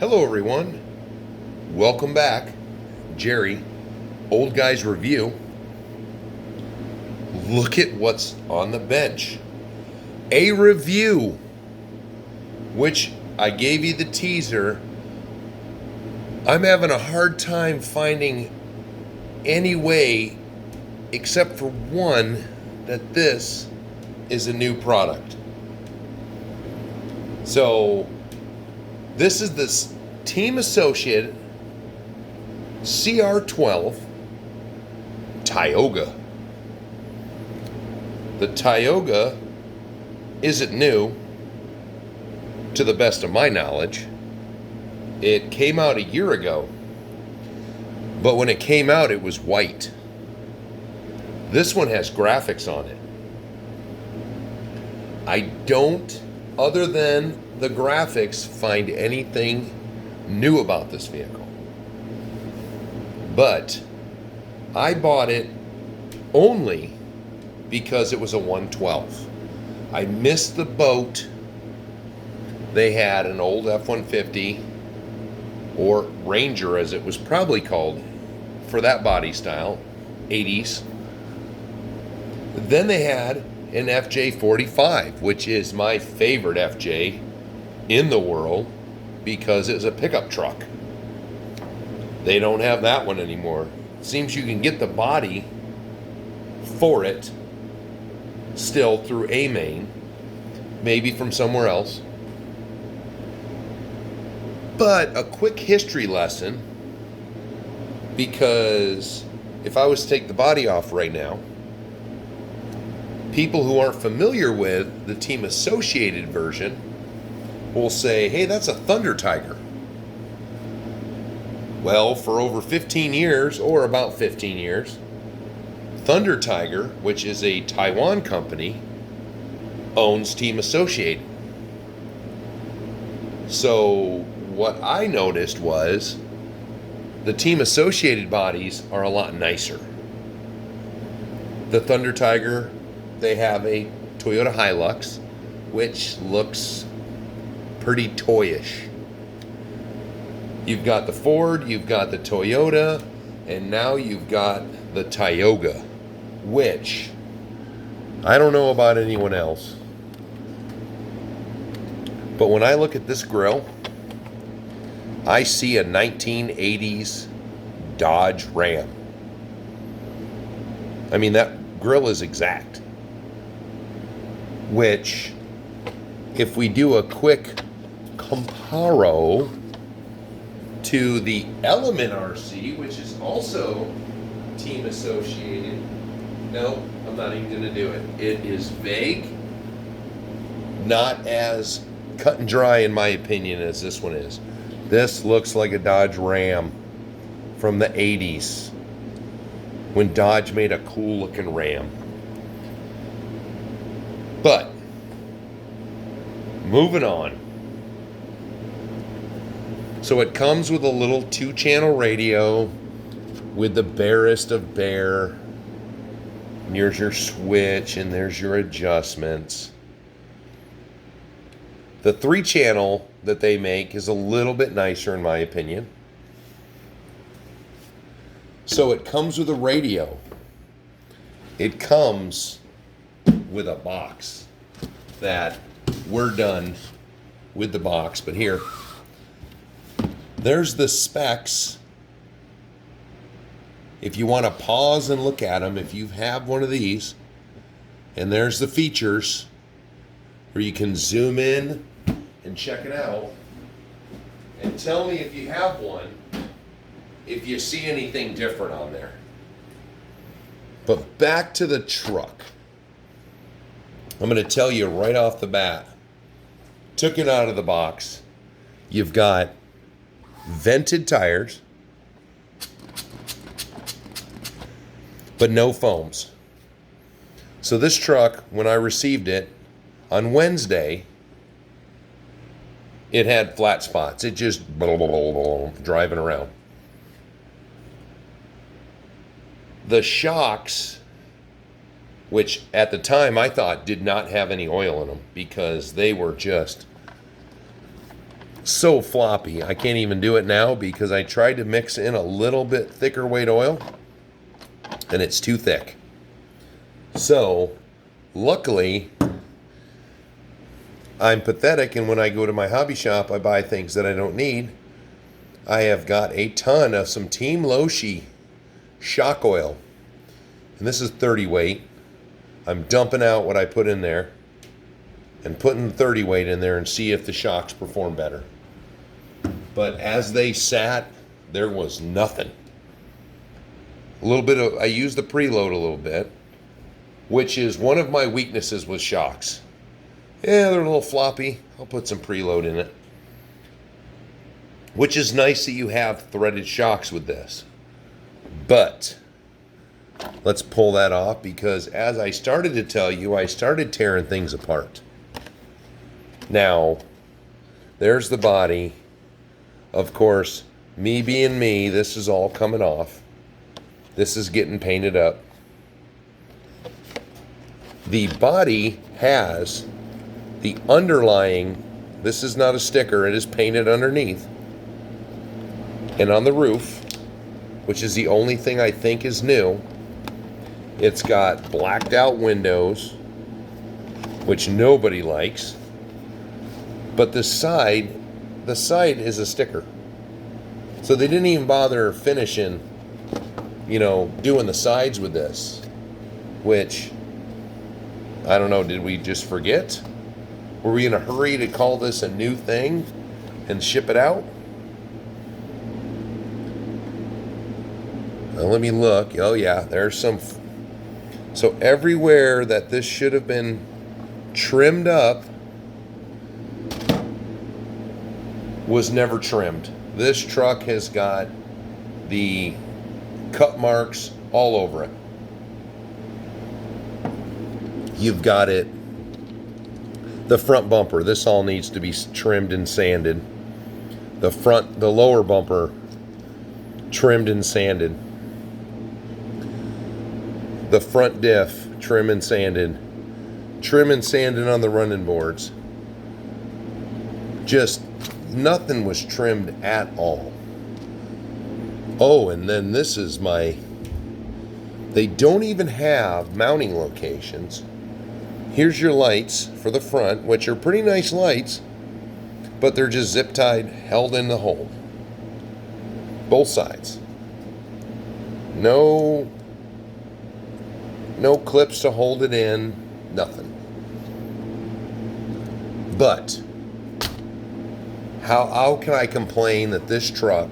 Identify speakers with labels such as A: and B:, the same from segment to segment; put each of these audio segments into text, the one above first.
A: Hello, everyone. Welcome back. Jerry, Old Guys Review. Look at what's on the bench. A review, which I gave you the teaser. I'm having a hard time finding any way, except for one, that this is a new product. So, this is this Team Associated CR12 Tioga. The Tioga isn't new, to the best of my knowledge. It came out a year ago, but when it came out, it was white. This one has graphics on it. I don't, other than the graphics, find anything new about this vehicle. But I bought it only because it was a 112. I missed the boat. They had an old F-150, or Ranger as it was probably called for that body style, 80s. Then they had an FJ45, which is my favorite FJ in the world because it's a pickup truck. They don't have that one anymore. Seems you can get the body for it still through a main, maybe from somewhere else. But a quick history lesson, because if I was to take the body off right now, people who aren't familiar with the Team Associated version will say, hey, that's a Thunder Tiger. Well, for over 15 years, or about 15 years, Thunder Tiger, which is a Taiwan company, owns Team Associated. So what I noticed was the Team Associated bodies are a lot nicer. The Thunder Tiger, they have a Toyota Hilux, which looks pretty toyish. You've got the Ford, you've got the Toyota, and now you've got the Tioga, which I don't know about anyone else, but when I look at this grill, I see a 1980s Dodge Ram. I mean, that grill is exact. Which, if we do a quick comparo to the Element RC, which is also Team Associated, no, I'm not even going to do it. It is vague, not as cut and dry in my opinion as this one is. This looks like a Dodge Ram from the 80s, when Dodge made a cool looking Ram. But, moving on. So it comes with a little 2-channel radio with the barest of bare. And here's your switch and there's your adjustments. The 3-channel that they make is a little bit nicer in my opinion. So it comes with a radio. It comes with a box that we're done with the box, but here, there's the specs. If you want to pause and look at them, if you have one of these, and there's the features where you can zoom in and check it out, and tell me if you have one, if you see anything different on there. But back to the truck. I'm going to tell you right off the bat, took it out of the box. You've got vented tires, but no foams. So this truck, when I received it on Wednesday, it had flat spots. It just driving around. The shocks, which at the time I thought did not have any oil in them because they were just so floppy. I can't even do it now because I tried to mix in a little bit thicker weight oil and it's too thick. So luckily I'm pathetic, and when I go to my hobby shop I buy things that I don't need. I have got a ton of some Team Loshi shock oil, and this is 30 weight. I'm dumping out what I put in there and putting the 30 weight in there and see if the shocks perform better. But as they sat, there was nothing. I used the preload a little bit, which is one of my weaknesses with shocks. Yeah, they're a little floppy. I'll put some preload in it. Which is nice that you have threaded shocks with this. But let's pull that off, because as I started to tell you, I started tearing things apart. Now, there's the body. Of course, me being me, this is all coming off. This is getting painted up. The body has the underlying, this is not a sticker, it is painted underneath. And on the roof, which is the only thing I think is new, it's got blacked out windows, which nobody likes. But the side is a sticker. So they didn't even bother finishing, doing the sides with this. Which, I don't know, did we just forget? Were we in a hurry to call this a new thing and ship it out? Now let me look. Oh yeah, there's some. So everywhere that this should have been trimmed up was never trimmed. This truck has got the cut marks all over it. You've got it. The front bumper, this all needs to be trimmed and sanded. The lower bumper, trimmed and sanded. The front diff, trim and sanded. Trim and sanded on the running boards. Just nothing was trimmed at all. Oh, and then this is they don't even have mounting locations. Here's your lights for the front, which are pretty nice lights, but they're just zip tied, held in the hole. Both sides. No clips to hold it in, nothing. But how can I complain that this truck,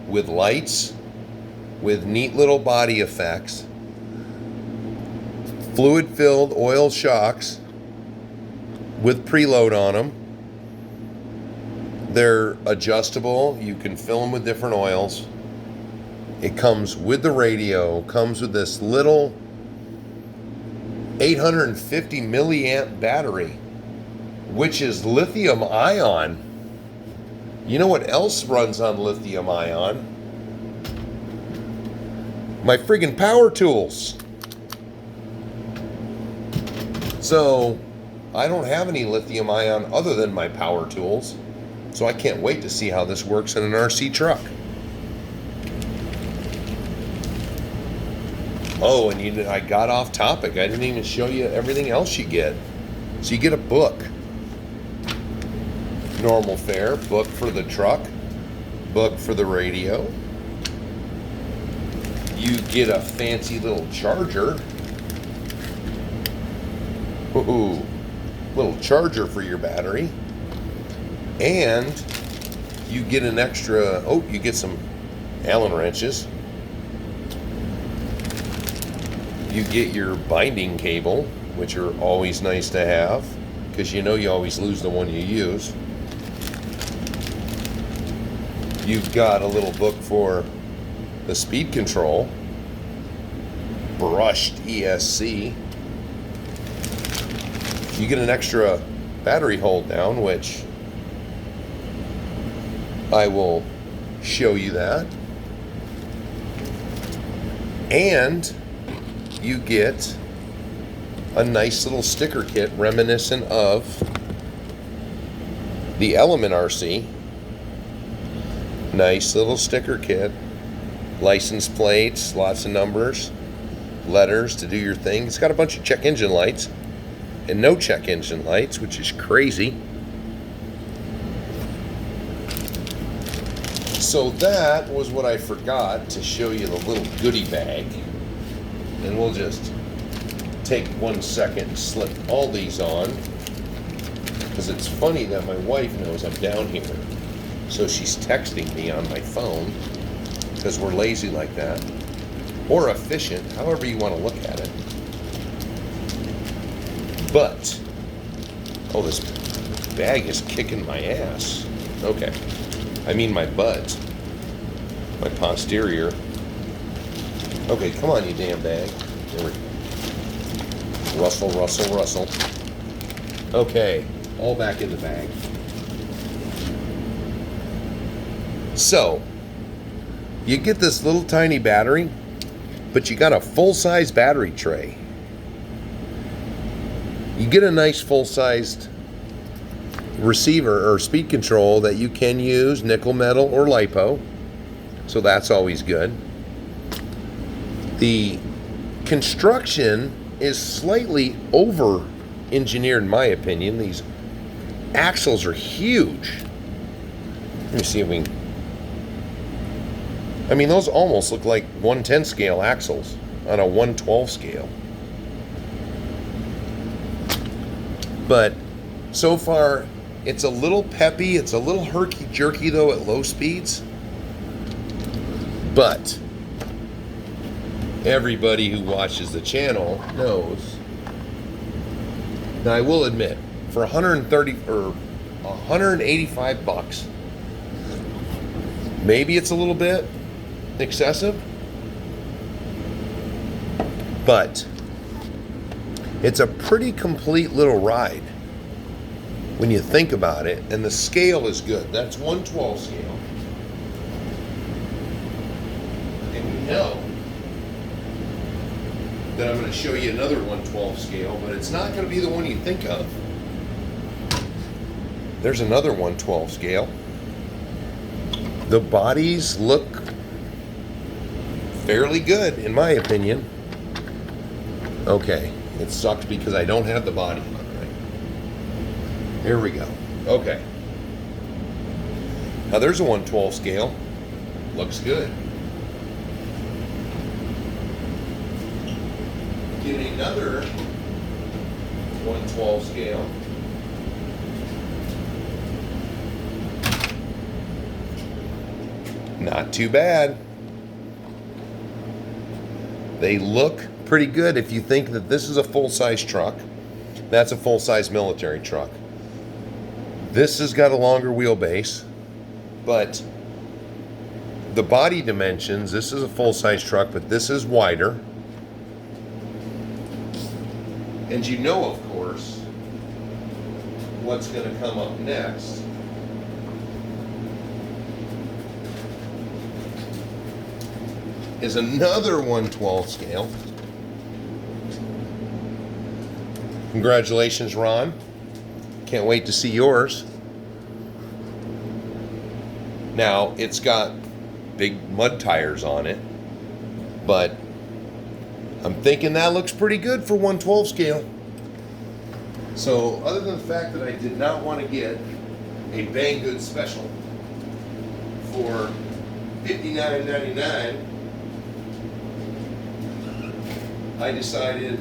A: with lights, with neat little body effects, fluid-filled oil shocks with preload on them, they're adjustable, you can fill them with different oils, it comes with the radio, comes with this little 850 milliamp battery, which is lithium ion. You know what else runs on lithium ion? My friggin' power tools. So I don't have any lithium ion other than my power tools. So I can't wait to see how this works in an RC truck. Oh, and I got off topic. I didn't even show you everything else you get. So you get a book. Normal fare, book for the truck, book for the radio. You get a fancy little charger. Ooh, little charger for your battery. And you get an extra, you get some Allen wrenches. You get your binding cable, which are always nice to have, because you always lose the one you use. You've got a little book for the speed control, brushed ESC. You get an extra battery hold down, which I will show you that. And you get a nice little sticker kit reminiscent of the Element RC, Nice little sticker kit. License plates, lots of numbers, letters to do your thing. It's got a bunch of check engine lights and no check engine lights, which is crazy. So that was what I forgot to show you, the little goodie bag. And we'll just take 1 second and slip all these on, because it's funny that my wife knows I'm down here. So she's texting me on my phone, because we're lazy like that. Or efficient, however you want to look at it. But, oh, this bag is kicking my ass. Okay. I mean my butt. My posterior. Okay, come on, you damn bag. There we go. Rustle, rustle, rustle. Okay, all back in the bag. So, you get this little tiny battery, but you got a full-size battery tray. You get a nice full-sized receiver or speed control that you can use nickel, metal, or lipo, so that's always good. The construction is slightly over engineered in my opinion. These axles are huge. Let me see if we can, I mean, those almost look like 110 scale axles on a 112 scale. But so far, it's a little peppy, it's a little herky-jerky though at low speeds. But everybody who watches the channel knows. Now I will admit, for 130 or 185 bucks, maybe it's a little bit excessive, but it's a pretty complete little ride when you think about it, and the scale is good. That's 112 scale. And we know that I'm going to show you another 112 scale, but it's not going to be the one you think of. There's another 112 scale. The bodies look fairly good, in my opinion. Okay, it sucks because I don't have the body on right. Here we go. Okay. Now there's a 112 scale. Looks good. Get another 112 scale. Not too bad. They look pretty good. If you think that this is a full-size truck, that's a full-size military truck. This has got a longer wheelbase, but the body dimensions, this is a full-size truck, but this is wider. And you know, of course, what's going to come up next. Is another 112 scale. Congratulations, Ron. Can't wait to see yours. Now, it's got big mud tires on it, but I'm thinking that looks pretty good for 112 scale. So, other than the fact that I did not want to get a Banggood special for $59.99, I decided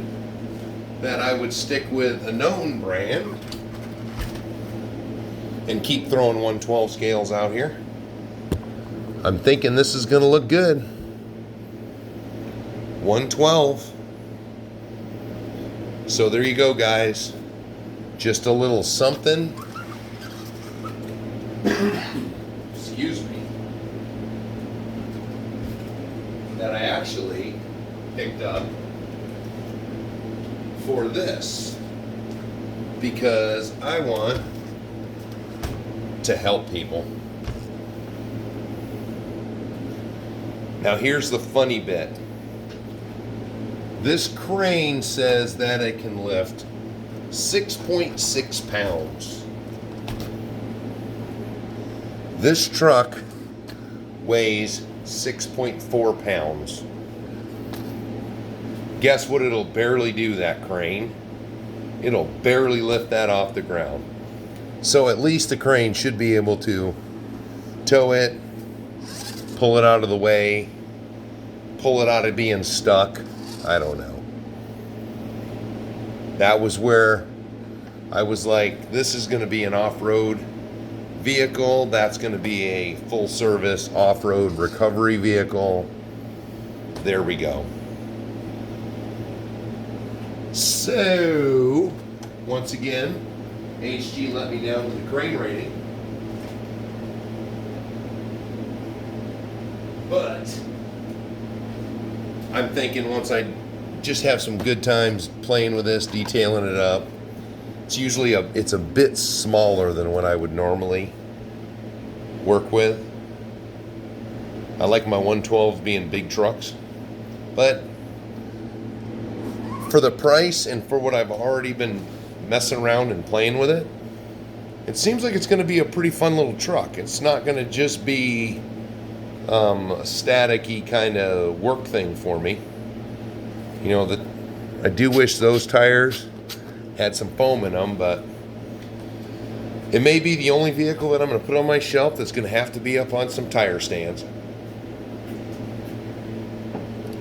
A: that I would stick with a known brand and keep throwing 112 scales out here. I'm thinking this is going to look good. 112. So there you go, guys. Just a little something. Excuse me. That I actually picked up for this, because I want to help people. Now here's the funny bit. This crane says that it can lift 6.6 pounds. This truck weighs 6.4 pounds. Guess what it'll barely do, that crane? It'll barely lift that off the ground. So at least the crane should be able to tow it, pull it out of the way, pull it out of being stuck. I don't know. That was where I was like, this is going to be an off-road vehicle. That's going to be a full-service off-road recovery vehicle. There we go. So, once again, HG let me down with the crane rating. But I'm thinking once I just have some good times playing with this, detailing it up. It's usually it's a bit smaller than what I would normally work with. I like my 112s being big trucks, but for the price and for what I've already been messing around and playing with it, it seems like it's going to be a pretty fun little truck. It's not going to just be a static-y kind of work thing for me. You know, I do wish those tires had some foam in them, but it may be the only vehicle that I'm going to put on my shelf that's going to have to be up on some tire stands.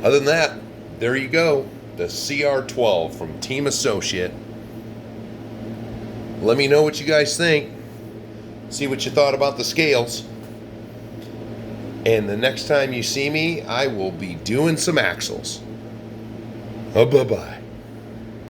A: Other than that, there you go. The CR12 from Team Associate. Let me know what you guys think. See what you thought about the scales. And the next time you see me, I will be doing some axles. Bye-bye.